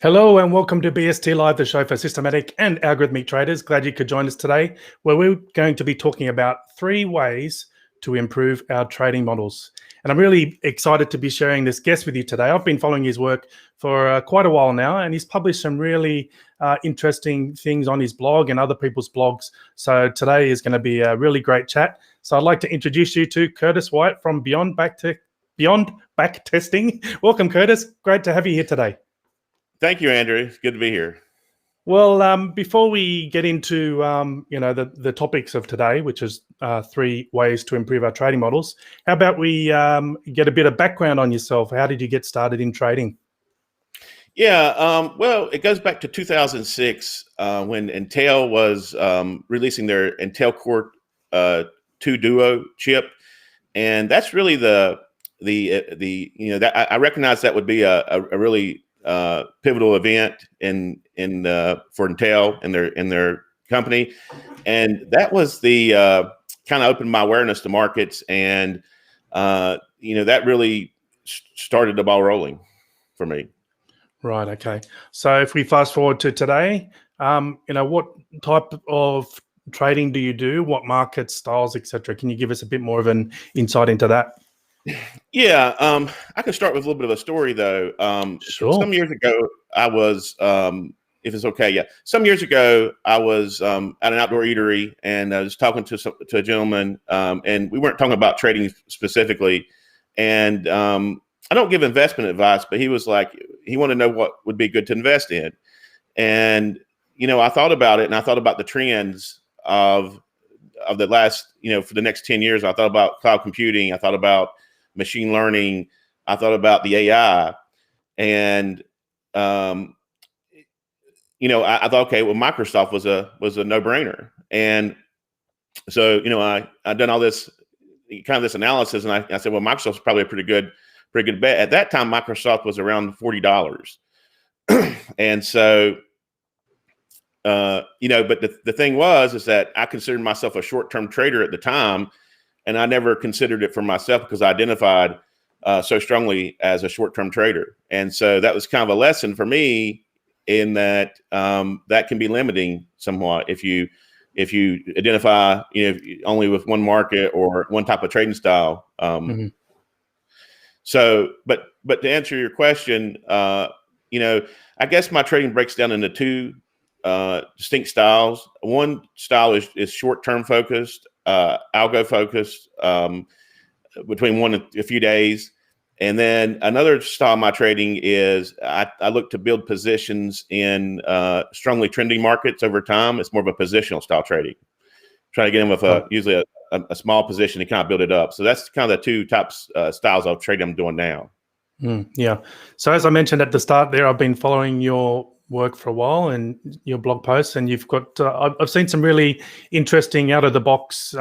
Hello and welcome to BST Live, the show for systematic and algorithmic traders. Glad you could join us today, where we're going to be talking about 3 ways to improve our trading models. And I'm really excited to be sharing this guest with you today. I've been following his work for quite a while now, and he's published some really interesting things on his blog and other people's blogs. So today is going to be a really great chat. So I'd like to introduce you to Curtis White from Beyond Backtesting. Welcome, Curtis. Great to have you here today. Thank you, Andrew. It's good to be here. Well, before we get into the topics of today, which is 3 ways to improve our trading models, how about we get a bit of background on yourself? How did you get started in trading? Yeah, well, it goes back to 2006 when Intel was releasing their Intel Core 2 Duo chip, and that's really the that I recognize that would be a really pivotal event for Intel and their company, and that was the kind of opened my awareness to markets, and that really started the ball rolling for me. Right. Okay. So if we fast forward to today, what type of trading do you do? What markets, styles, etc.? Can you give us a bit more of an insight into that? Yeah, I can start with a little bit of a story though. Sure. Some years ago, I was, if it's okay, yeah. Some years ago, I was at an outdoor eatery, and I was talking to a gentleman, and we weren't talking about trading specifically. And I don't give investment advice, but he was like, he wanted to know what would be good to invest in. And I thought about it, and I thought about the trends of the last, for the next 10 years. I thought about cloud computing. I thought about machine learning. I thought about the AI, and I thought, okay, well, Microsoft was a no-brainer, and so I done all this kind of this analysis, and I said, well, Microsoft's probably a pretty good bet. At that time, Microsoft was around $40, and so but the thing is that I considered myself a short-term trader at the time, and I never considered it for myself because I identified so strongly as a short-term trader. And so that was kind of a lesson for me in that that can be limiting somewhat if you identify only with one market or one type of trading style. So, but to answer your question, I guess my trading breaks down into 2 distinct styles. One style is short-term focused, algo focused, between 1 and a few days. And then another style of my trading is I look to build positions in strongly trending markets over time. It's more of a positional style trading. Trying to get in with usually a small position and kind of build it up. So that's kind of the 2 types styles of trading I'm doing now. Yeah. So as I mentioned at the start there, I've been following your work for a while and your blog posts, and you've got I've seen some really interesting out of the box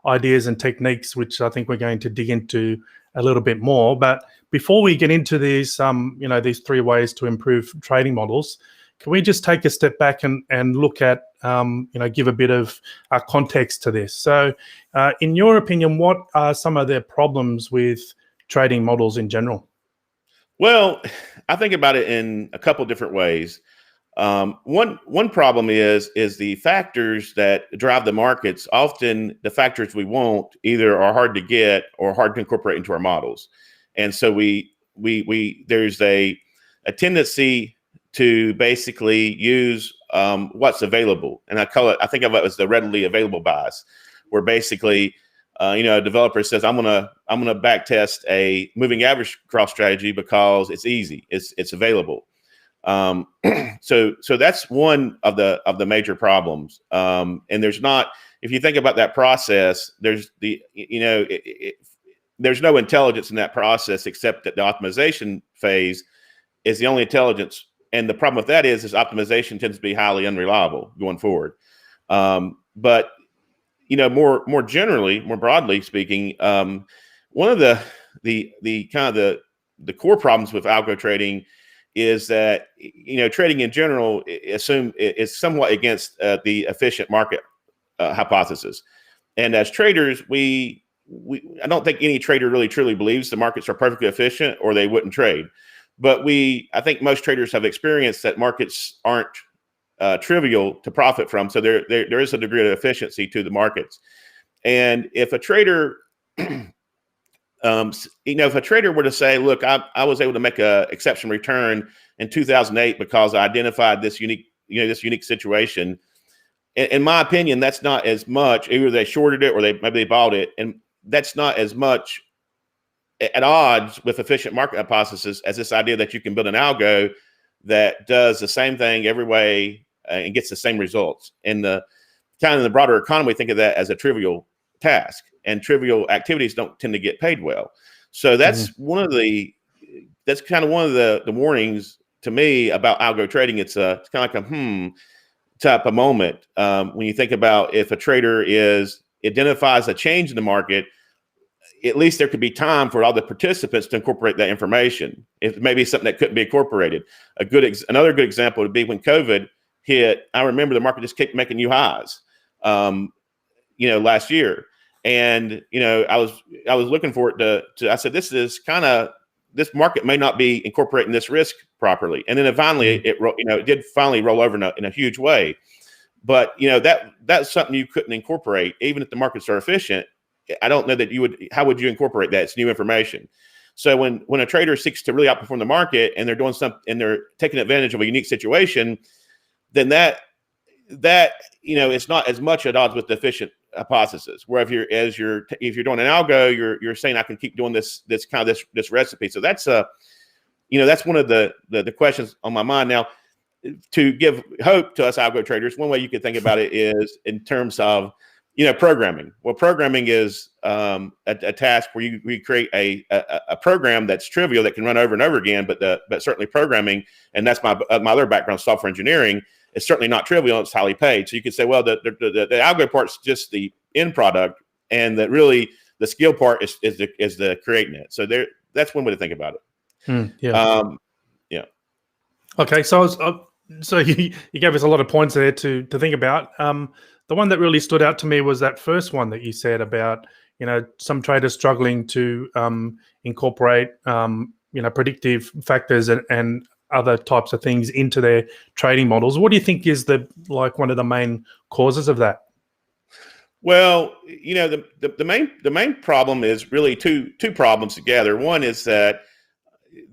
ideas and techniques, which I think we're going to dig into a little bit more. But before we get into these these 3 ways to improve trading models, can we just take a step back and look at give a bit of context to this? So in your opinion, what are some of the problems with trading models in general? Well, I think about it in a couple different ways. One problem is the factors that drive the markets. Often the factors we want either are hard to get or hard to incorporate into our models, and so there's a tendency to basically use what's available, and I think of it as the readily available bias, where basically a developer says, I'm gonna back test a moving average cross strategy because it's easy, it's available. So that's one of the major problems. And there's not, if you think about that process, there's there's no intelligence in that process except that the optimization phase is the only intelligence. And the problem with that is optimization tends to be highly unreliable going forward. But more generally, more broadly speaking, one of the kind of the core problems with algo trading is that trading in general is somewhat against the efficient market hypothesis. And as traders, I don't think any trader really truly believes the markets are perfectly efficient, or they wouldn't trade. But I think most traders have experienced that markets aren't trivial to profit from. So there is a degree of efficiency to the markets. And if a trader, if a trader were to say, look, I was able to make a exception return in 2008 because I identified this unique situation. In my opinion, that's not as much. Either they shorted it or maybe they bought it, and that's not as much at odds with efficient market hypothesis as this idea that you can build an algo that does the same thing every way and gets the same results. In the broader economy, we think of that as a trivial task, and trivial activities don't tend to get paid well. So that's kind of one of the warnings to me about algo trading. It's kind of like a type of moment when you think about if a trader identifies a change in the market, at least there could be time for all the participants to incorporate that information. It may be something that couldn't be incorporated. Another good example would be when COVID hit. I remember the market just kept making new highs, last year. And, I was looking for it I said, this market may not be incorporating this risk properly. And then it did finally roll over in a huge way. But, that's something you couldn't incorporate, even if the markets are efficient. I don't know that how would you incorporate that? It's new information. So when a trader seeks to really outperform the market and they're doing something and they're taking advantage of a unique situation, then that it's not as much at odds with the efficient hypothesis. Where if you're doing an algo, you're saying I can keep doing this recipe. So that's that's one of the questions on my mind now. To give hope to us algo traders, one way you could think about it is in terms of programming. Well, programming is a task where we create a program that's trivial that can run over and over again. But certainly programming, and that's my other background, software engineering, is certainly not trivial. It's highly paid. So you could say, well, the algo part's just the end product, and that really the skill part is the creating it. So that's one way to think about it. Yeah. Okay, so you gave us a lot of points there to think about. The one that really stood out to me was that first one that you said about, some traders struggling to incorporate, predictive factors and other types of things into their trading models. What do you think is one of the main causes of that? Well, the main problem is really two problems together. One is that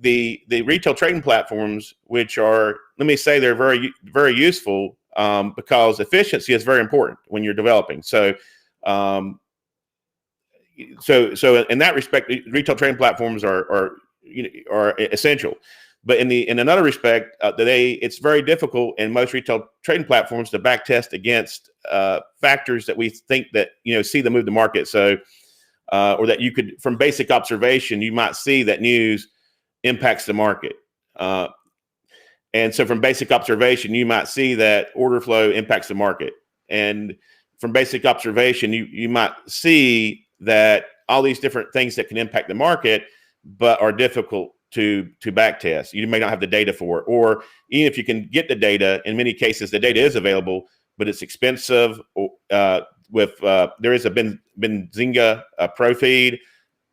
the retail trading platforms, which are, let me say, they're very, very useful because efficiency is very important when you're developing. So in that respect, retail trading platforms are essential. But in another respect, it's very difficult in most retail trading platforms to backtest against factors that we think that see them move the market. So or that you could, from basic observation, you might see that news impacts the market. And so from basic observation, you might see that order flow impacts the market. And from basic observation, you might see that all these different things that can impact the market, but are difficult to backtest. You may not have the data for it. Or even if you can get the data, in many cases, the data is available, but it's expensive. There is a Benzinga Pro feed.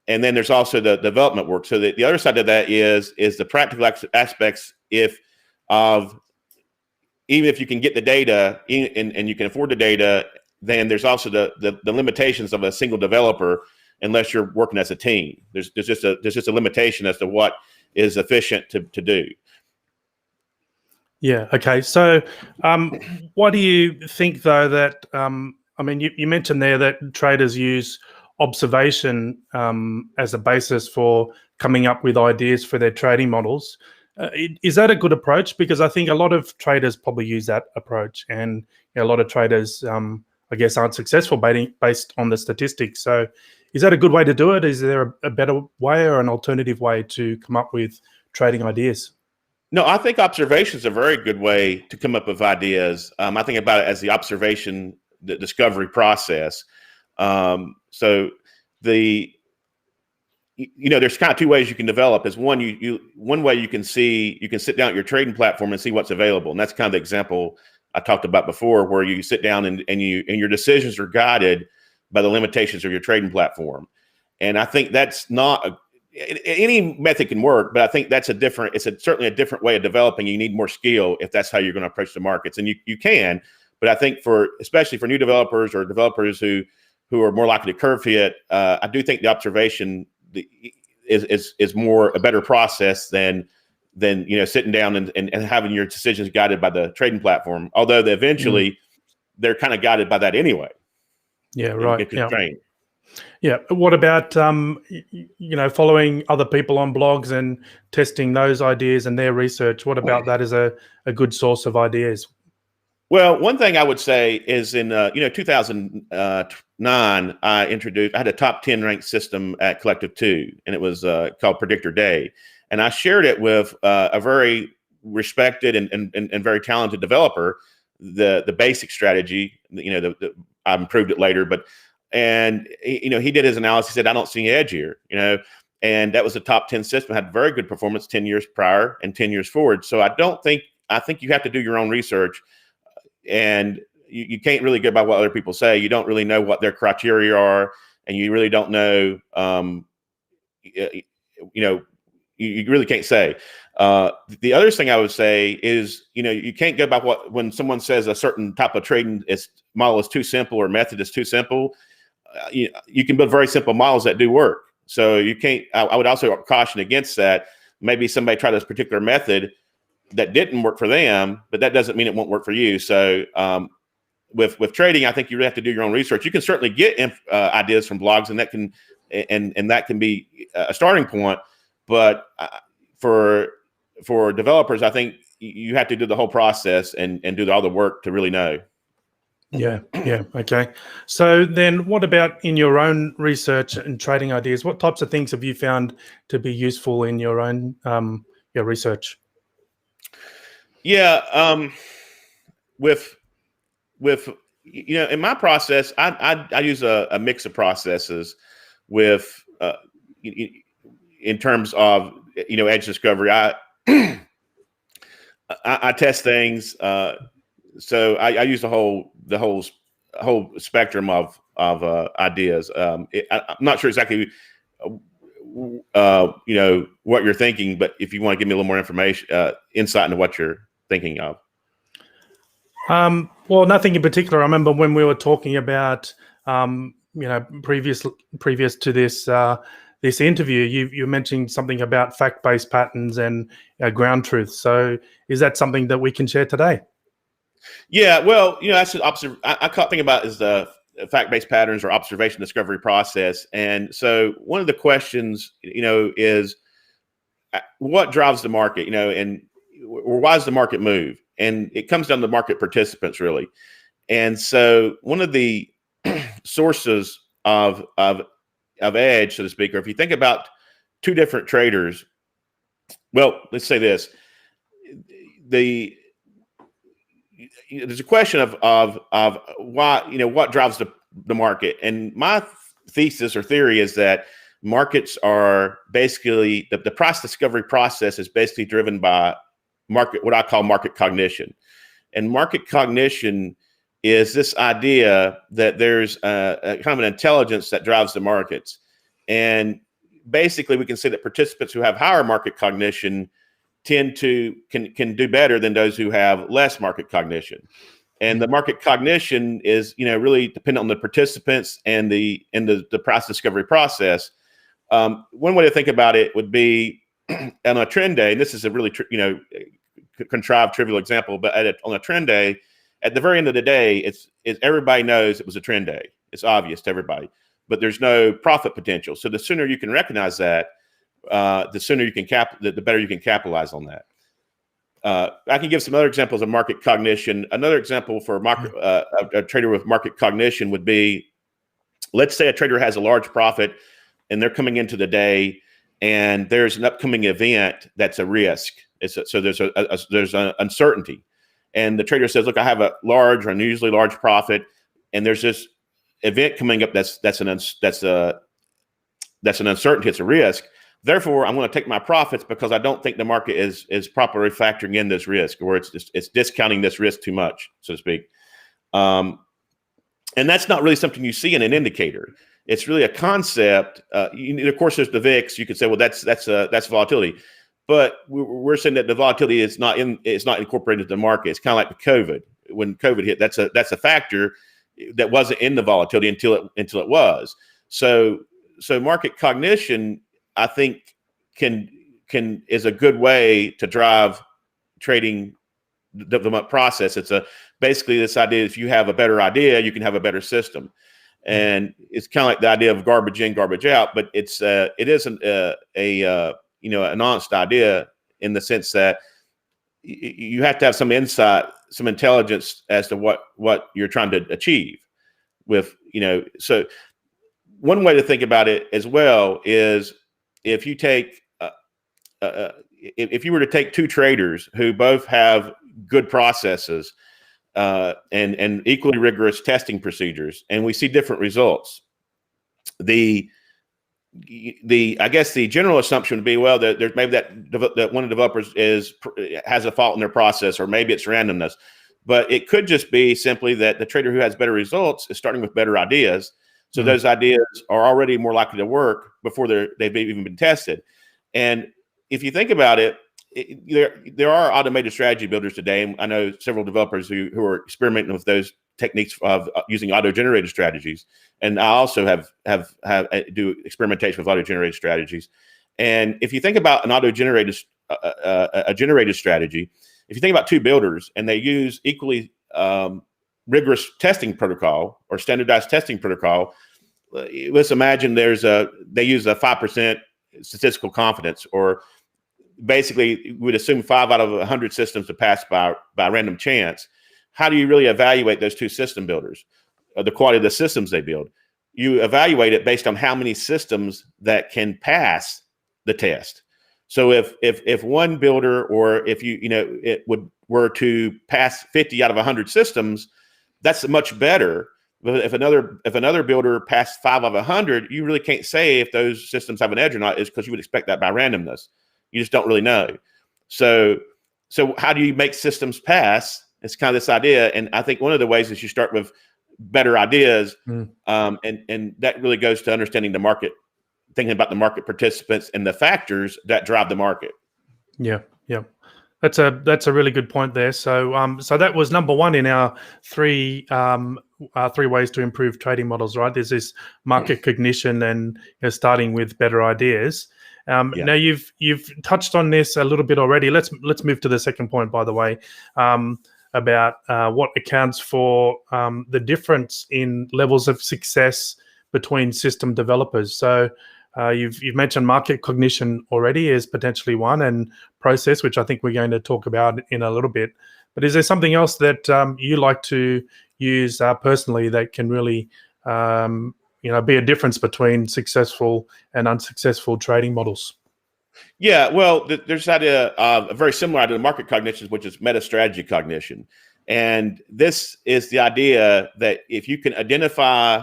And then there's also the development work. So the other side of that is the practical aspects. Even if you can get the data and you can afford the data, then there's also the limitations of a single developer unless you're working as a team. There's just a limitation as to what is efficient to do. Yeah. Okay. So, what do you think though that you mentioned there that traders use observation as a basis for coming up with ideas for their trading models. Is that a good approach? Because I think a lot of traders probably use that approach, and a lot of traders, I guess, aren't successful based on the statistics. So is that a good way to do it? Is there a better way or an alternative way to come up with trading ideas? No, I think observation is a very good way to come up with ideas. I think about it as the observation, the discovery process. So there's kind of two ways you can develop. Is one way you can sit down at your trading platform and see what's available, and that's kind of the example I talked about before, where you sit down and your decisions are guided by the limitations of your trading platform. And I think that's not any method can work, but I think that's certainly a different way of developing. You need more skill if that's how you're going to approach the markets, and you can. But I think especially for new developers or developers who are more likely to curve fit, I do think the observation is more a better process than sitting down and having your decisions guided by the trading platform. Although eventually they're kind of guided by that anyway. Yeah, right. Constrained. Yeah. What about following other people on blogs and testing those ideas and their research? What about that as a good source of ideas? Well, one thing I would say is in 2009, I had a top 10 ranked system at Collective 2, and it was called Predictor Day, and I shared it with a very respected and very talented developer. The basic strategy, I improved it later, and he did his analysis. He said, I don't see any edge here, and that was a top 10 system, had very good performance 10 years prior and 10 years forward. So I think you have to do your own research, and you can't really go by what other people say. You don't really know what their criteria are, and you really don't know, you really can't say. The other thing I would say is, you can't go by when someone says a certain type of trading model is too simple or method is too simple. You can build very simple models that do work. So you can't. I would also caution against that. Maybe somebody tried this particular method that didn't work for them, but that doesn't mean it won't work for you. So with trading, I think you really have to do your own research. You can certainly get ideas from blogs, and that can be a starting point. But for developers, I think you have to do the whole process and do all the work to really know. Yeah. Okay. So then what about in your own research and trading ideas? What types of things have you found to be useful in your own your research? Yeah. With in my process, I use a mix of processes with in terms of edge discovery. I test things. So I use the whole spectrum of ideas. I'm not sure exactly what you're thinking, but if you want to give me a little more information, insight into what you're thinking of. Well, nothing in particular. I remember when we were talking about previous to this this interview, you mentioned something about fact-based patterns and ground truth. So is that something that we can share today? Yeah, well, that's I think about is the fact-based patterns or observation discovery process. And so one of the questions, is what drives the market, or why does the market move? And it comes down to market participants, really. And so one of the sources of edge, so to speak, or if you think about two different traders, well, let's say this: there's a question of why, what drives the market. And my thesis or theory is that markets are basically the price discovery process is basically driven by what I call market cognition. And market cognition is this idea that there's a kind of an intelligence that drives the markets. And basically we can say that participants who have higher market cognition can do better than those who have less market cognition. And the market cognition is, really dependent on the participants and the price discovery process. One way to think about it would be on a trend day, and this is a really contrived, trivial example, but on a trend day, at the very end of the day, it's everybody knows it was a trend day. It's obvious to everybody, but there's no profit potential. So the sooner you can recognize that, the sooner you can the better you can capitalize on that. I can give some other examples of market cognition. Another example for a trader with market cognition would be, let's say a trader has a large profit and they're coming into the day and there's an upcoming event that's a risk. So there's an uncertainty, and the trader says, "Look, I have a large or unusually large profit, and there's this event coming up that's an uncertainty. It's a risk. Therefore, I'm going to take my profits because I don't think the market is properly factoring in this risk, or it's discounting this risk too much, so to speak." And that's not really something you see in an indicator. It's really a concept. Of course, there's the VIX. You could say, well, that's volatility, but we're saying that the volatility is it's not incorporated into the market. It's kind of like with COVID. When COVID hit, that's a factor that wasn't in the volatility until it was. So market cognition, I think, is a good way to drive trading development process. It's basically this idea: if you have a better idea, you can have a better system. And it's kind of like the idea of garbage in, garbage out, but it isn't an honest idea in the sense that you have to have some insight, some intelligence as to what you're trying to achieve with, so one way to think about it as well is if you take, if you were to take two traders who both have good processes, and equally rigorous testing procedures, and we see different results. I guess the general assumption would be, well, there's maybe that one of the developers has a fault in their process, or maybe it's randomness, but it could just be simply that the trader who has better results is starting with better ideas. So those ideas are already more likely to work before they've even been tested. And if you think about it, there are automated strategy builders today, and I know several developers who are experimenting with those techniques of using auto-generated strategies. And I also do experimentation with auto-generated strategies. And if you think about an auto-generated a generated strategy, if you think about two builders and they use equally rigorous testing protocol or standardized testing protocol, let's imagine they use a 5% statistical confidence, or basically would assume 5 out of 100 systems to pass by random chance. How do you really evaluate those two system builders, the quality of the systems they build? You evaluate it based on how many systems that can pass the test. So if one builder, or if were to pass 50 out of 100 systems, that's much better. But if another builder passed 5 out of 100, you really can't say if those systems have an edge or not, is because you would expect that by randomness. You just don't really know. So how do you make systems pass? It's kind of this idea. And I think one of the ways is you start with better ideas. And that really goes to understanding the market, thinking about the market participants and the factors that drive the market. Yeah. That's a really good point there. So so that was number one in our three ways to improve trading models, right? There's this market cognition and starting with better ideas. Now you've touched on this a little bit already. Let's move to the second point, by the way, about what accounts for the difference in levels of success between system developers. So you've mentioned market cognition already as potentially one, and process, which I think we're going to talk about in a little bit. But is there something else that you like to use personally that can really be a difference between successful and unsuccessful trading models? Yeah, well, there's a very similar idea to market cognition, which is meta-strategy cognition. And this is the idea that if you can identify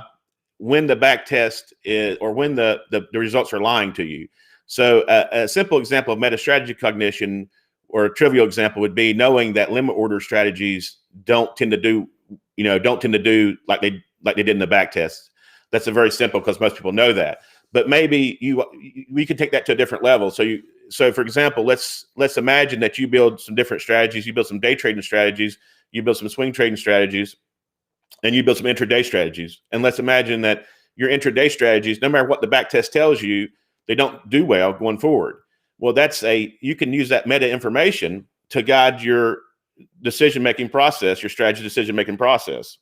when the back test is, or when the results are lying to you. So a simple example of meta-strategy cognition, or a trivial example, would be knowing that limit order strategies don't tend to do like they did in the back test. That's a very simple, because most people know that. But maybe we can take that to a different level. So for example, let's imagine that you build some different strategies. You build some day trading strategies. You build some swing trading strategies, and you build some intraday strategies. And let's imagine that your intraday strategies, no matter what the back test tells you, they don't do well going forward. Well, you can use that meta information to guide your decision-making process, your strategy decision-making process.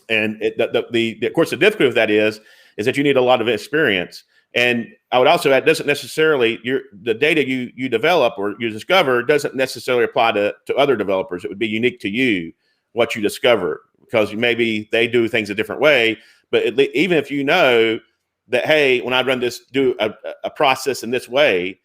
And of course, the difficulty of that is that you need a lot of experience. And I would also add, doesn't necessarily the data you develop or you discover doesn't necessarily apply to other developers. It would be unique to you, what you discover, because maybe they do things a different way. But even if you know that, hey, when I run this, do a process in this way,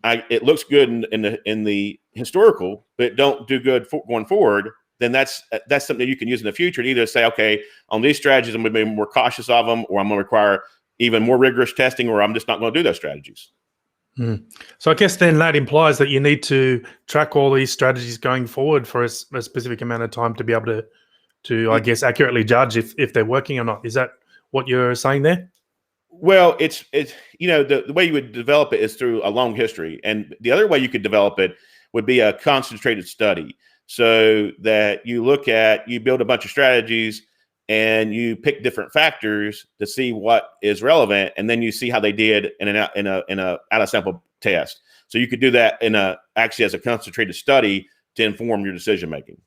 it looks good in the historical, but it don't do good going forward, then that's something you can use in the future to either say, okay, on these strategies, I'm going to be more cautious of them, or I'm going to require even more rigorous testing, or I'm just not going to do those strategies. So I guess then that implies that you need to track all these strategies going forward for a specific amount of time to be able to I guess, accurately judge if they're working or not. Is that what you're saying there? Well, it's the way you would develop it is through a long history, and the other way you could develop it would be a concentrated study, so that you build a bunch of strategies and you pick different factors to see what is relevant, and then you see how they did in a out of sample test. So you could do that actually as a concentrated study to inform your decision making.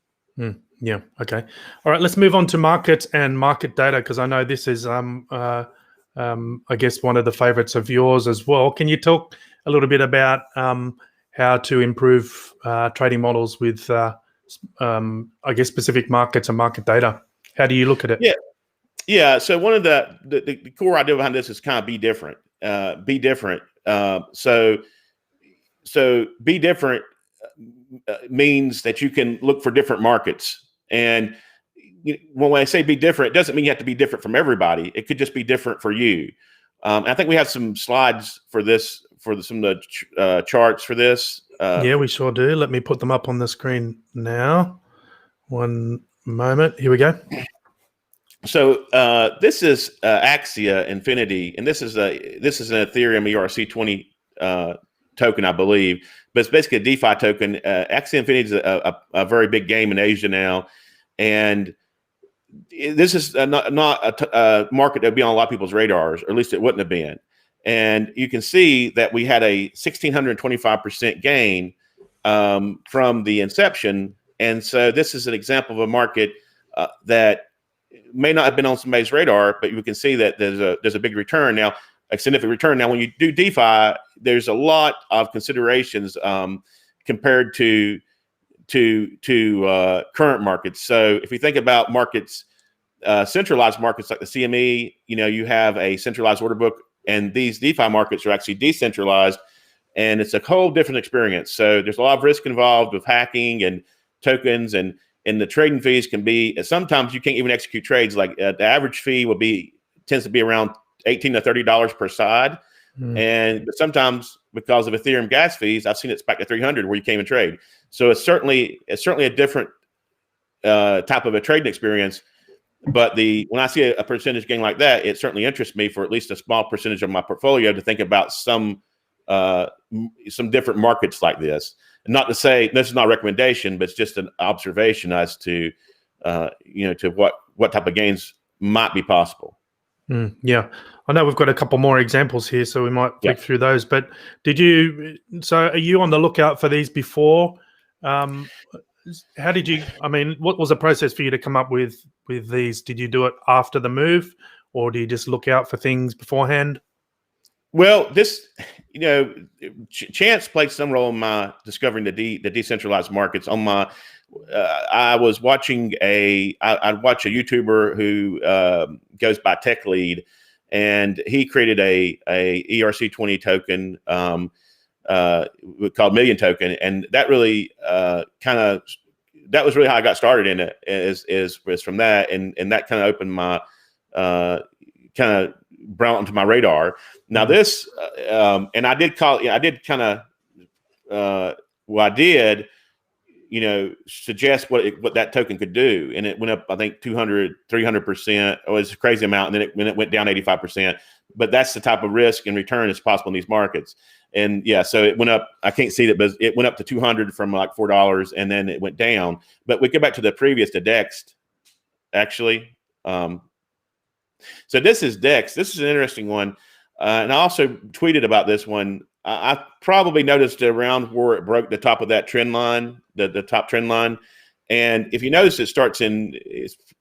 Yeah. Okay. All right. Let's move on to market and market data, because I know this is I guess one of the favorites of yours as well. Can you talk a little bit about how to improve trading models with I guess specific markets and market data? How do you look at it? Yeah. So one of the core idea behind this is kind of be different. Be different. So be different means that you can look for different markets. And when I say be different, it doesn't mean you have to be different from everybody. It could just be different for you. I think we have some slides for this, some of the charts for this. Yeah, we sure do. Let me put them up on the screen now. One moment. Here we go. So this is Axia Infinity, and this is an Ethereum ERC20 token, I believe. But it's basically a DeFi token. Axia Infinity is a very big game in Asia now, and this is not a market that would be on a lot of people's radars, or at least it wouldn't have been. And you can see that we had a 1,625% gain from the inception. And so this is an example of a market that may not have been on somebody's radar, but you can see that there's a big return now, a significant return. Now, when you do DeFi, there's a lot of considerations compared to current markets. So if you think about markets, centralized markets like the CME, you have a centralized order book, and these DeFi markets are actually decentralized, and it's a whole different experience. So there's a lot of risk involved with hacking and tokens, and the trading fees can be, sometimes you can't even execute trades. Like the average fee tends to be around $18 to $30 per side. But sometimes because of Ethereum gas fees, I've seen it's back to 300 where you can't even trade. So it's certainly a different type of a trading experience. But when I see a percentage gain like that, it certainly interests me for at least a small percentage of my portfolio to think about some different markets like this. And not to say this is not a recommendation, but it's just an observation as to to what type of gains might be possible. Yeah, I know we've got a couple more examples here, so we might flick through those. But are you on the lookout for these before? How did you? I mean, what was the process for you to come up with these? Did you do it after the move, or do you just look out for things beforehand? Well, this, chance played some role in my discovering the decentralized markets. I was watching I'd watch a YouTuber who goes by Tech Lead, and he created a ERC20 token called Million Token, and that really that was really how I got started in it. Is from that, and that kind of opened my brought onto my radar. Now this, and I did suggest what that token could do. And it went up, I think 200, 300%. It was a crazy amount. And then it went down 85%, but that's the type of risk and return that's possible in these markets. And so it went up, I can't see it, but it went up to 200 from like $4, and then it went down. But we go back to the previous, to Dext, actually. So this is Dex. This is an interesting one. And I also tweeted about this one. I probably noticed around where it broke the top of that trend line, the top trend line. And if you notice, it's kind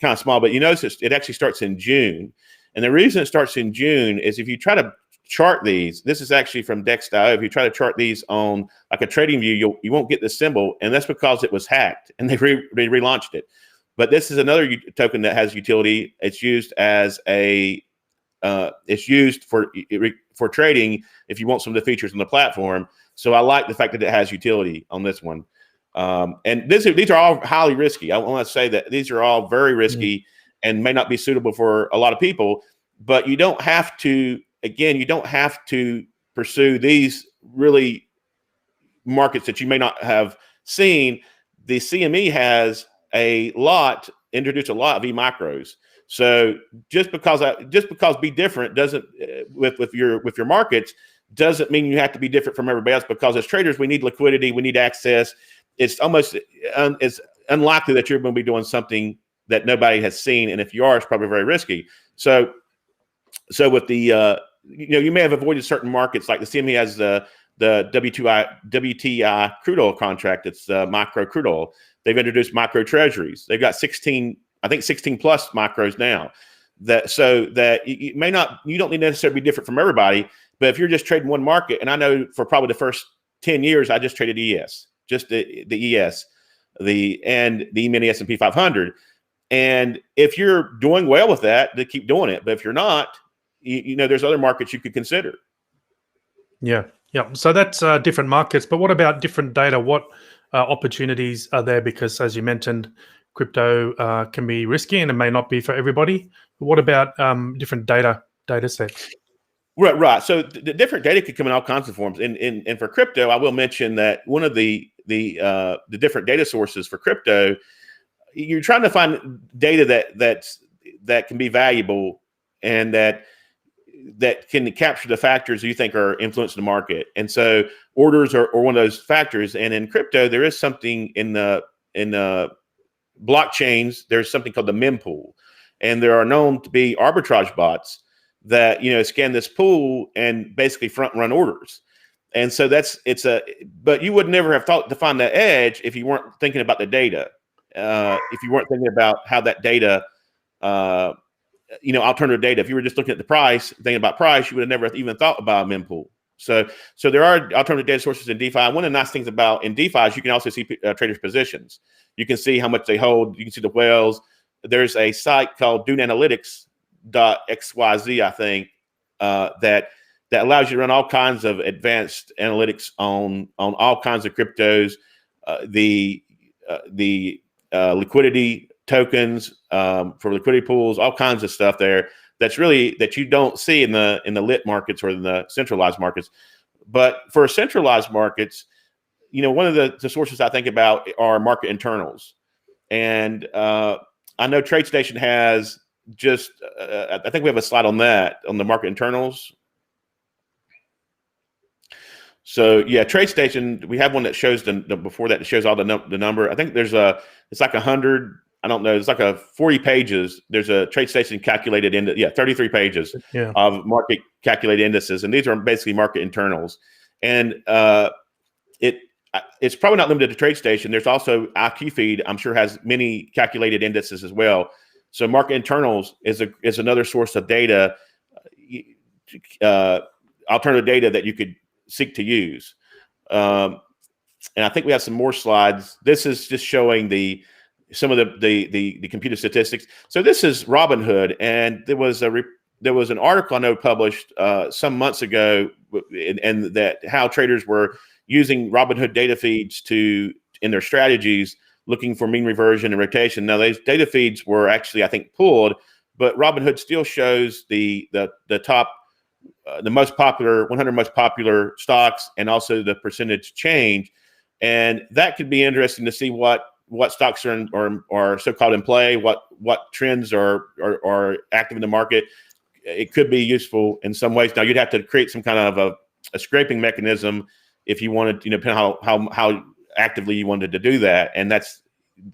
of small, but you notice it actually starts in June. And the reason it starts in June is if you try to chart these, this is actually from Dex.io. If you try to chart these on like a trading view, you won't get this symbol. And that's because it was hacked and they relaunched it. But this is another token that has utility. It's used as it's used for trading if you want some of the features on the platform. So I like the fact that it has utility on this one. And these are all highly risky. I want to say that these are all very risky and may not be suitable for a lot of people. But you don't have to. Again, you don't have to pursue these really markets that you may not have seen. The CME has introduced a lot of e-micros. So just because be different doesn't with your markets doesn't mean you have to be different from everybody else, because as traders, we need liquidity, we need access. It's almost it's unlikely that you're going to be doing something that nobody has seen. And if you are, it's probably very risky. So with the, you may have avoided certain markets, like the CME has the WTI crude oil contract. It's micro crude oil. They've introduced micro treasuries. They've got 16 plus micros now. So that you don't need to necessarily be different from everybody. But if you're just trading one market, and I know for probably the first 10 years, I just traded ES, just the ES, and the E-mini S&P 500. And if you're doing well with that, to keep doing it. But if you're not, there's other markets you could consider. Yeah. So that's different markets. But what about different data? What opportunities are there? Because as you mentioned, crypto can be risky and it may not be for everybody. But what about different data sets? Right. So the different data could come in all kinds of forms. And for crypto, I will mention that one of the different data sources for crypto, you're trying to find data that can be valuable and that can capture the factors you think are influencing the market. And so orders are one of those factors. And in crypto, there is something in the blockchains. There's something called the mempool, and there are known to be arbitrage bots that scan this pool and basically front run orders. And so but you would never have thought to find that edge if you weren't thinking about the data. If you weren't thinking about how that data, alternative data, if you were just looking at the price, thinking about price, you would have never even thought about a mempool. So there are alternative data sources in DeFi. One of the nice things in DeFi is you can also see traders' positions. You can see how much they hold. You can see the whales. There's a site called duneanalytics.xyz, I think, that allows you to run all kinds of advanced analytics on all kinds of cryptos, the liquidity tokens for liquidity pools, all kinds of stuff there that you don't see in the lit markets or in the centralized markets. But for centralized markets, one of the sources I think about are market internals. And I know TradeStation has just, I think we have a slide on that, on the market internals. So yeah, TradeStation, we have one that shows before that shows all the number. I think it's like 100. I don't know. It's like 40 pages. There's a TradeStation calculated 33 pages of market calculated indices, and these are basically market internals. And it's probably not limited to TradeStation. There's also IQ Feed. I'm sure has many calculated indices as well. So market internals is another source of data, alternative data that you could seek to use. And I think we have some more slides. This is just showing some of the computer statistics. So this is Robinhood, and there was an article I know published some months ago, and that how traders were using Robinhood data feeds in their strategies, looking for mean reversion and rotation. Now those data feeds were actually, I think, pulled, but Robinhood still shows the top, the most popular 100 most popular stocks, and also the percentage change, and that could be interesting to see what stocks are so-called in play, what trends are active in the market. It could be useful in some ways. Now you'd have to create some kind of a scraping mechanism if you wanted, depending on how actively you wanted to do that. And that's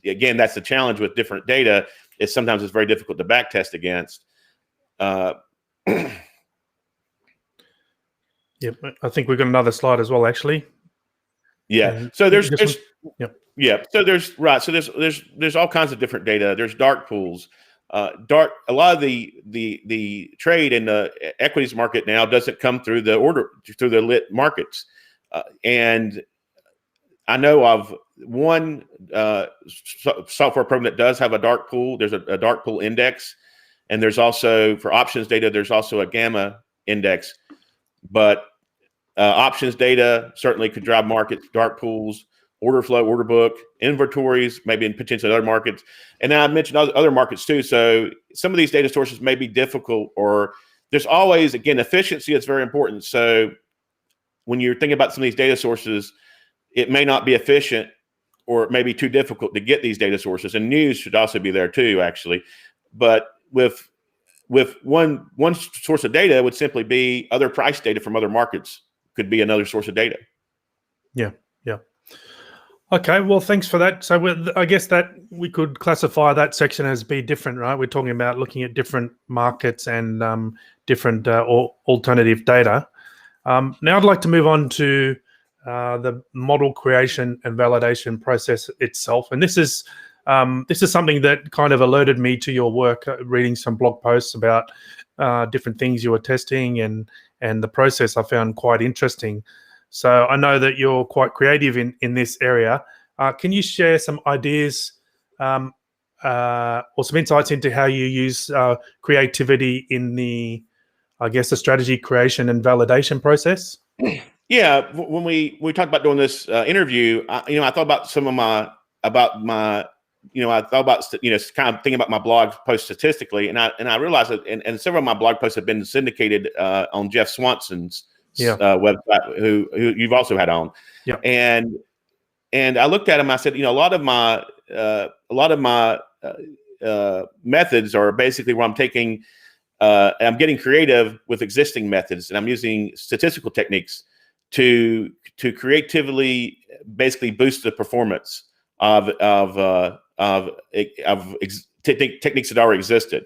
the challenge with different data, is sometimes it's very difficult to backtest against. Yep, I think we've got another slide as well, actually. Yeah. So there's all kinds of different data. There's dark pools. A lot of the trade in the equities market now doesn't come through the lit markets. And I know of one software program that does have a dark pool. There's a dark pool index, and there's also, for options data, there's also a gamma index. But options data certainly could drive markets, dark pools, order flow, order book, inventories, maybe in potentially other markets. And now I mentioned other markets too. So some of these data sources may be difficult, or there's always, again, efficiency is very important. So when you're thinking about some of these data sources, it may not be efficient, or it may be too difficult to get these data sources. And news should also be there too, actually. But one source of data would simply be other price data from other markets. Could be another source of data. Yeah. Okay, well, thanks for that. So I guess that we could classify that section as be different, right? We're talking about looking at different markets and different alternative data. Now I'd like to move on to the model creation and validation process itself. And this is something that kind of alerted me to your work, reading some blog posts about different things you were testing, and the process I found quite interesting. So I know that you're quite creative in this area. Can you share some ideas or some insights into how you use creativity in the strategy creation and validation process? Yeah, when we talked about doing this interview, I thought about I thought about kind of thinking about my blog post statistically, and I realized that and several of my blog posts have been syndicated on Jeff Swanson's website, who you've also had on. Yeah. And I looked at him. I said, a lot of my methods are basically where I'm taking, I'm getting creative with existing methods, and I'm using statistical techniques to creatively basically boost the performance of techniques that already existed,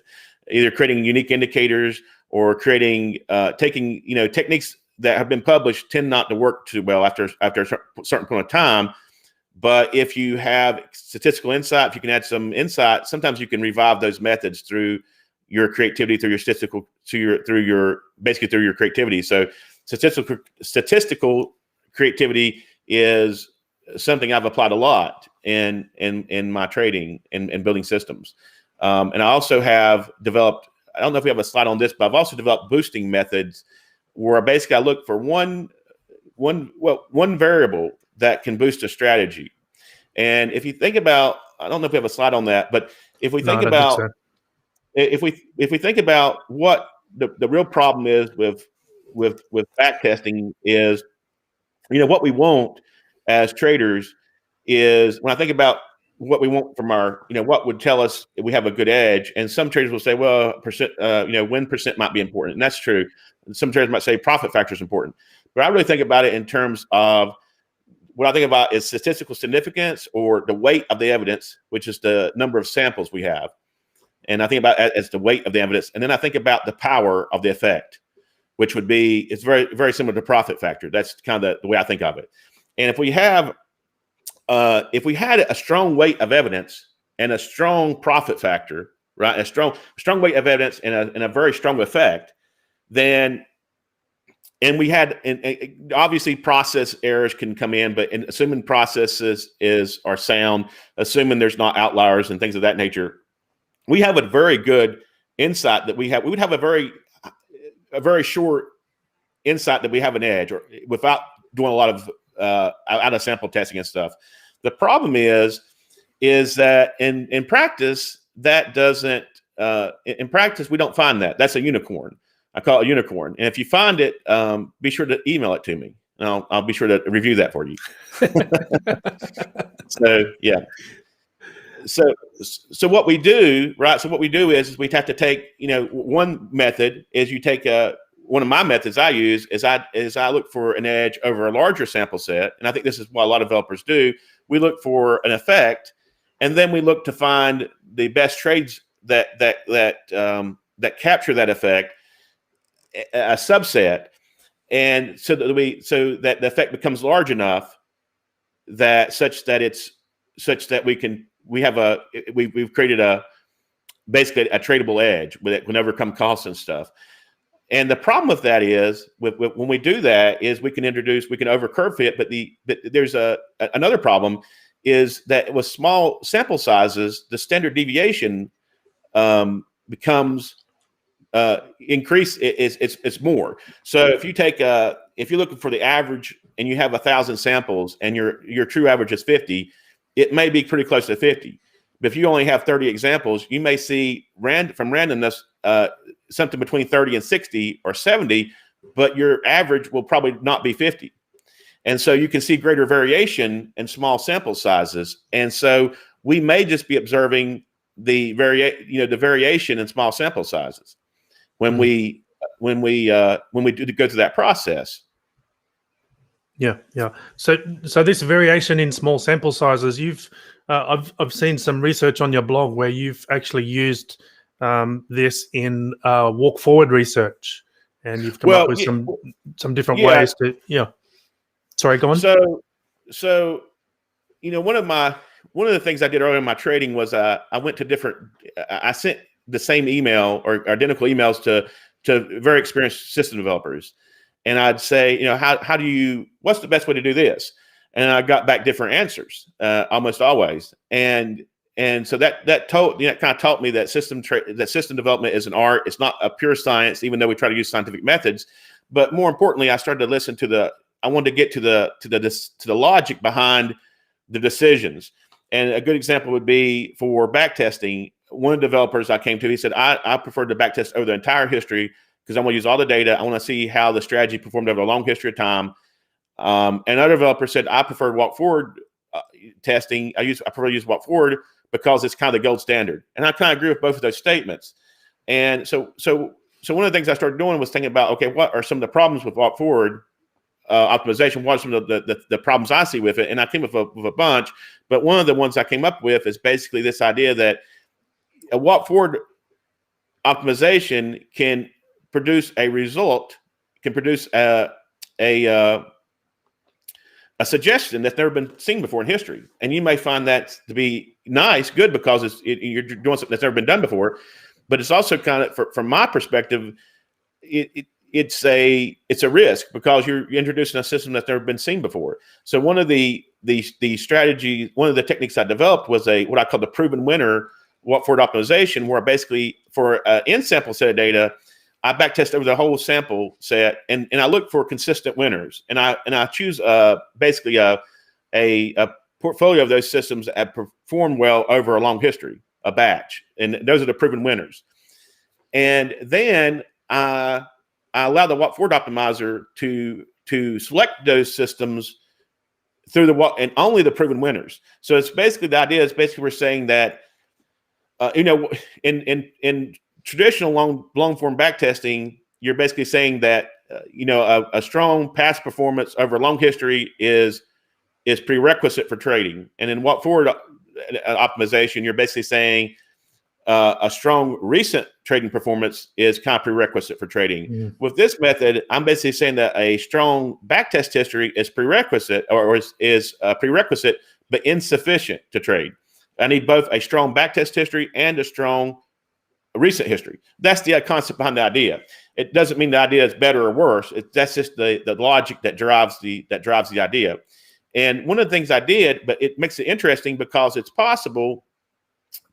either creating unique indicators or creating taking techniques that have been published tend not to work too well after a certain point of time. But if you have statistical insight, if you can add some insight, sometimes you can revive those methods through your creativity, through your statistical, through your creativity. So statistical creativity is something I've applied a lot in my trading and building systems. And I also have developed, I don't know if we have a slide on this, but I've also developed boosting methods where basically I look for one variable that can boost a strategy. And if you think about, I don't know if we have a slide on that, but if we think about, if we think about what the real problem is with backtesting is, what we want as traders is, when I think about what we want from our, what would tell us if we have a good edge. And some traders will say, well, win percent might be important. And that's true. Some traders might say profit factor is important. But I really think about it in terms of, what I think about is statistical significance, or the weight of the evidence, which is the number of samples we have. And I think about it as the weight of the evidence. And then I think about the power of the effect, which would be, it's very, very similar to profit factor. That's kind of the way I think of it. And if we had a strong weight of evidence and a strong profit factor, right? A strong weight of evidence and a very strong effect, then, and we had, and obviously process errors can come in, but assuming processes are sound, assuming there's not outliers and things of that nature, we have a very good insight that we would have a very short insight that we have an edge, or without doing a lot of out of sample testing and stuff. The problem is that in practice, that doesn't, in practice, we don't find that. That's a unicorn. I call it a unicorn. And if you find it, be sure to email it to me. And I'll be sure to review that for you. So, yeah. So what we do, right? So what we do is we have to take, one method is you take one of my methods I use is I look for an edge over a larger sample set. And I think this is what a lot of developers do. We look for an effect, and then we look to find the best trades that capture that effect, a subset, and so that the effect becomes large enough such that we've created basically a tradable edge that can overcome costs and stuff. And the problem with that is when we do that is we can overcurve fit, but there's another problem is that with small sample sizes, the standard deviation becomes increase. It's more. So if you're looking for the average and you have 1,000 samples and your true average is 50, it may be pretty close to 50. But if you only have 30 examples, you may see from randomness something between 30 and 60 or 70, but your average will probably not be 50. And so you can see greater variation in small sample sizes. And so we may just be observing the variation in small sample sizes when we do go through that process. Yeah. So this variation in small sample sizes, I've seen some research on your blog where you've actually used this in walk forward research, and you've come up with some different ways to. Yeah. Sorry, go on. So one of the things I did earlier in my trading was I went to I sent the same email or identical emails to very experienced system developers. And I'd say, what's the best way to do this? And I got back different answers, almost always. And so that kind of taught me that system development is an art. It's not a pure science, even though we try to use scientific methods. But more importantly, I started to listen I wanted to get to the logic behind the decisions. And a good example would be for backtesting. One of the developers I came to, he said, I prefer to backtest over the entire history, because I want to use all the data. I want to see how the strategy performed over a long history of time. And another developer said, I prefer walk forward testing. I prefer to use walk forward because it's kind of the gold standard. And I kind of agree with both of those statements. And so one of the things I started doing was thinking about, okay, what are some of the problems with walk forward optimization? What are some of the problems I see with it? And I came up with a bunch. But one of the ones I came up with is basically this idea that a walk forward optimization can produce a result, can produce a suggestion that's never been seen before in history. And you may find that to be good because you're doing something that's never been done before. But it's also kind of, from my perspective, it's a risk because you're introducing a system that's never been seen before. So one of the strategies, one of the techniques I developed was what I call the proven winner walk forward optimization, where basically for an in-sample set of data, I backtest over the whole sample set, and I look for consistent winners, and I choose basically a portfolio of those systems that have performed well over a long history, a batch, and those are the proven winners. And then I allow the walk forward optimizer to select those systems through and only the proven winners. So it's basically the idea is basically we're saying that in traditional long form backtesting, you're basically saying that a strong past performance over a long history is prerequisite for trading. And in walk forward optimization, you're basically saying a strong recent trading performance is kind of prerequisite for trading. Mm-hmm. With this method, I'm basically saying that a strong backtest history is prerequisite or is prerequisite but insufficient to trade. I need both a strong backtest history and a strong recent history. That's the concept behind the idea. It doesn't mean the idea is better or worse. That's just the logic that drives the idea. And one of the things I did, but it makes it interesting because it's possible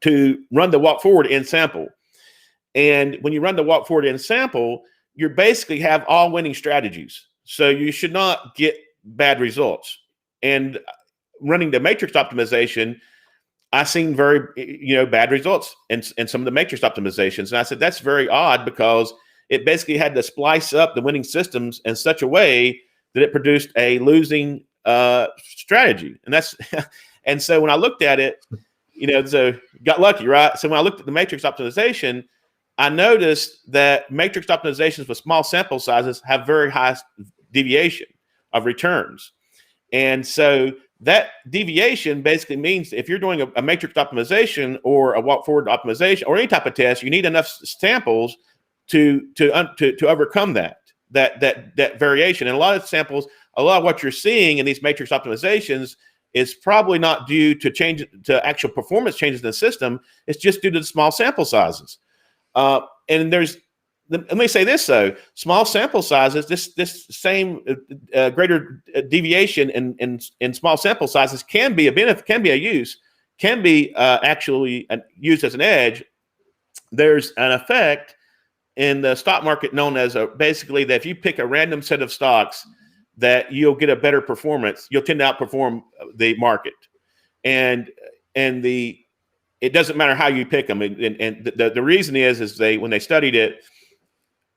to run the walk forward in sample. And when you run the walk forward in sample, you basically have all winning strategies. So you should not get bad results. And running the matrix optimization, I've seen very, bad results in some of the matrix optimizations. And I said, that's very odd because it basically had to splice up the winning systems in such a way that it produced a losing strategy. And so when I looked at it, so got lucky, right? So when I looked at the matrix optimization, I noticed that matrix optimizations with small sample sizes have very high deviation of returns. And so that deviation basically means if you're doing a matrix optimization or a walk forward optimization or any type of test, you need enough samples to overcome that variation. And a lot of what you're seeing in these matrix optimizations is probably not due to actual performance changes in the system. It's just due to the small sample sizes. And let me say this though: small sample sizes, this same greater deviation in small sample sizes can be a benefit, can be actually used as an edge. There's an effect in the stock market known as basically that if you pick a random set of stocks, that you'll get a better performance. You'll tend to outperform the market, and it doesn't matter how you pick them. And the reason is when they studied it.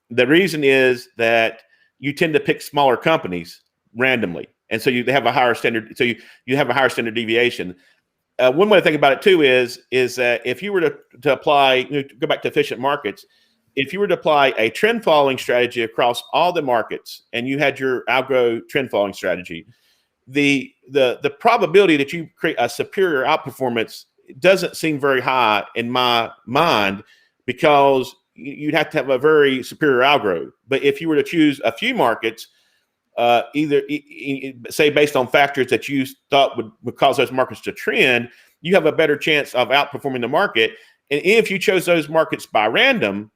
The reason is that you tend to pick smaller companies randomly. And so they have a higher standard. So you have a higher standard deviation. one way to think about it too is that if you were to apply, go back to efficient markets, if you were to apply a trend following strategy across all the markets, and you had your algo trend following strategy, the probability that you create a superior outperformance doesn't seem very high in my mind, because you'd have to have a very superior algo. But if you were to choose a few markets, either say based on factors that you thought would cause those markets to trend, you have a better chance of outperforming the market. And if you chose those markets by random,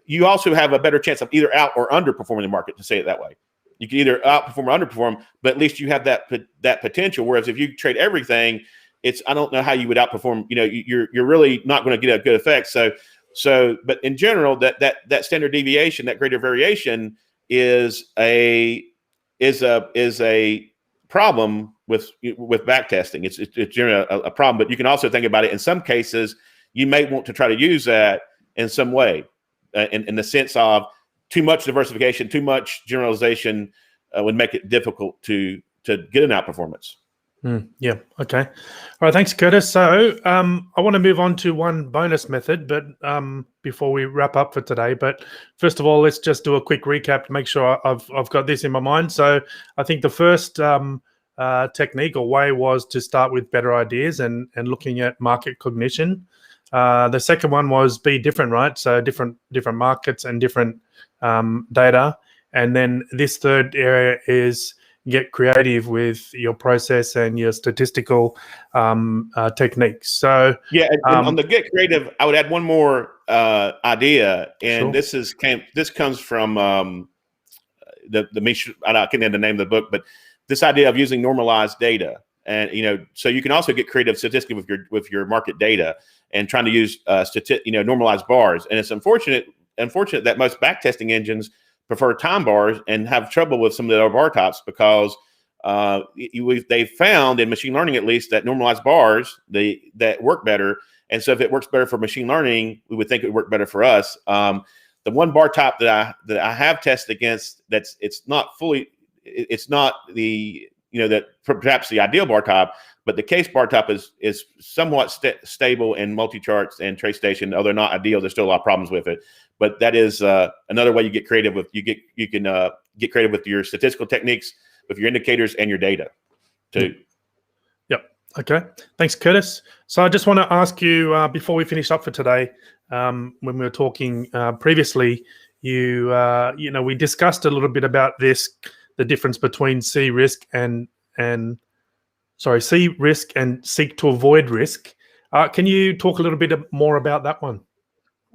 you also have a better chance of either out or underperforming the market, to say it that way. You can either outperform or underperform, but at least you have that potential. Whereas if you trade everything, I don't know how you would outperform. You're really not going to get a good effect. So, but in general, that standard deviation, that greater variation, is a problem with backtesting. It's generally a problem. But you can also think about it. In some cases, you may want to try to use that in some way, in the sense of too much diversification, too much generalization would make it difficult to get an outperformance. Yeah. Okay. All right. Thanks, Curtis. So I want to move on to one bonus method, but before we wrap up for today. But first of all, let's just do a quick recap to make sure I've got this in my mind. So I think the first technique or way was to start with better ideas and looking at market cognition. The second one was be different, right? So different markets and different data. And then this third area is get creative with your process and your statistical techniques. So yeah, and on the get creative, I would add one more idea, and sure. this comes from I can't name the name of the book, but this idea of using normalized data, and so you can also get creative statistically with your market data and trying to use normalized bars. And it's unfortunate that most backtesting engines prefer time bars and have trouble with some of the other bar types, because they've found, in machine learning at least, that normalized bars that work better. And so if it works better for machine learning, we would think it would work better for us. The one bar type that I have tested against, it's not the that perhaps the ideal bar type, but the case bar type is somewhat stable in multi-charts and TraceStation. Although not ideal, there's still a lot of problems with it. But that is another way you get creative with. You can get creative with your statistical techniques, with your indicators and your data, too. Yep. Okay. Thanks, Curtis. So I just want to ask you before we finish up for today, when we were talking previously, we discussed a little bit about the difference between see risk and seek to avoid risk. Can you talk a little bit more about that one?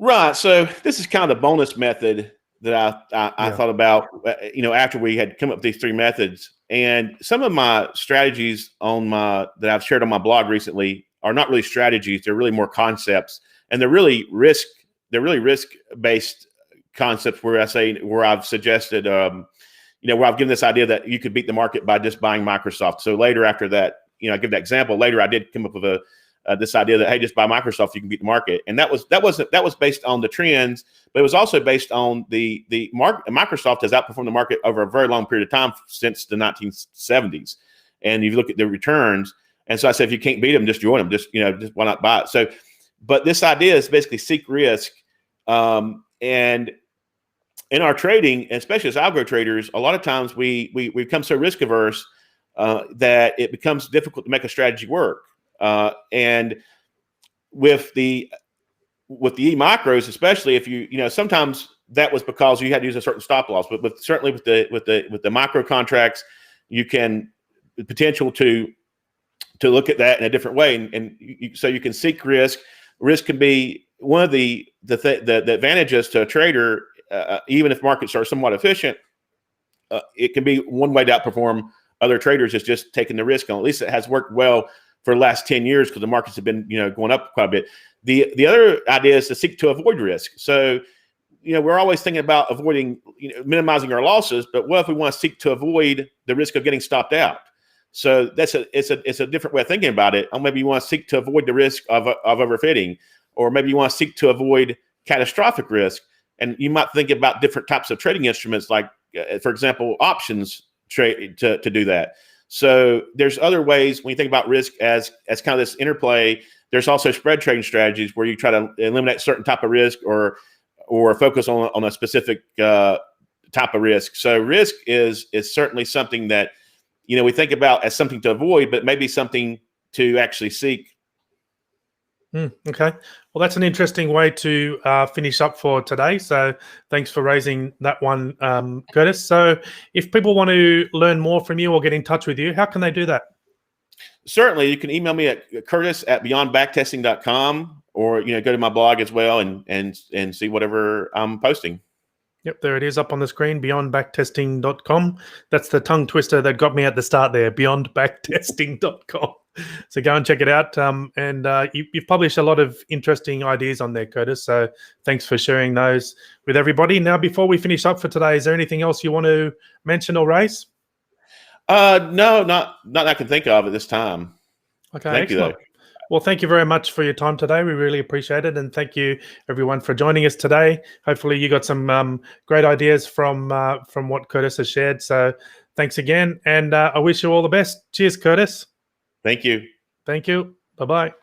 Right. So this is kind of the bonus method that I thought about, after we had come up with these three methods. And some of my strategies that I've shared on my blog recently are not really strategies. They're really more concepts, and they're really risk-based concepts where I've suggested, where I've given this idea that you could beat the market by just buying Microsoft. So later, after that, I give that example. Later, I did come up with this idea that, hey, just buy Microsoft, you can beat the market. And that was based on the trends, but it was also based on the market. Microsoft has outperformed the market over a very long period of time, since the 1970s. And you look at the returns. And so I said, if you can't beat them, just join them. Just why not buy it? So, but this idea is basically seek risk. And in our trading, especially as algo traders, a lot of times we become so risk averse that it becomes difficult to make a strategy work. And with the e-micros, especially if sometimes that was because you had to use a certain stop loss, but certainly with the micro contracts, you can the potential to look at that in a different way. So you can seek risk. Risk can be one of the advantages to a trader, even if markets are somewhat efficient. It can be one way to outperform other traders, is just taking the risk on. At least it has worked well for the last 10 years, because the markets have been going up quite a bit. The other idea is to seek to avoid risk. So we're always thinking about avoiding, minimizing our losses, but what if we want to seek to avoid the risk of getting stopped out? So it's a different way of thinking about it. Or maybe you want to seek to avoid the risk of overfitting, or maybe you want to seek to avoid catastrophic risk. And you might think about different types of trading instruments, like, for example, options trade to do that. So there's other ways when you think about risk as kind of this interplay. There's also spread trading strategies where you try to eliminate certain type of risk or focus on a specific type of risk. So risk is certainly something that, you know, we think about as something to avoid, but maybe something to actually seek. Okay. Well, that's an interesting way to finish up for today. So thanks for raising that one, Curtis. So if people want to learn more from you or get in touch with you, how can they do that? Certainly, you can email me at curtis@beyondbacktesting.com, or, you know, go to my blog as well and see whatever I'm posting. Yep, there it is up on the screen, beyondbacktesting.com. That's the tongue twister that got me at the start there, beyondbacktesting.com. So go and check it out. You've published a lot of interesting ideas on there, Curtis. So thanks for sharing those with everybody. Now, before we finish up for today, is there anything else you want to mention or raise? No, not that I can think of at this time. Okay, Thank excellent. you, though. Well, thank you very much for your time today. We really appreciate it. And thank you, everyone, for joining us today. Hopefully you got some great ideas from what Curtis has shared. So thanks again. And I wish you all the best. Cheers, Curtis. Thank you. Thank you. Bye-bye.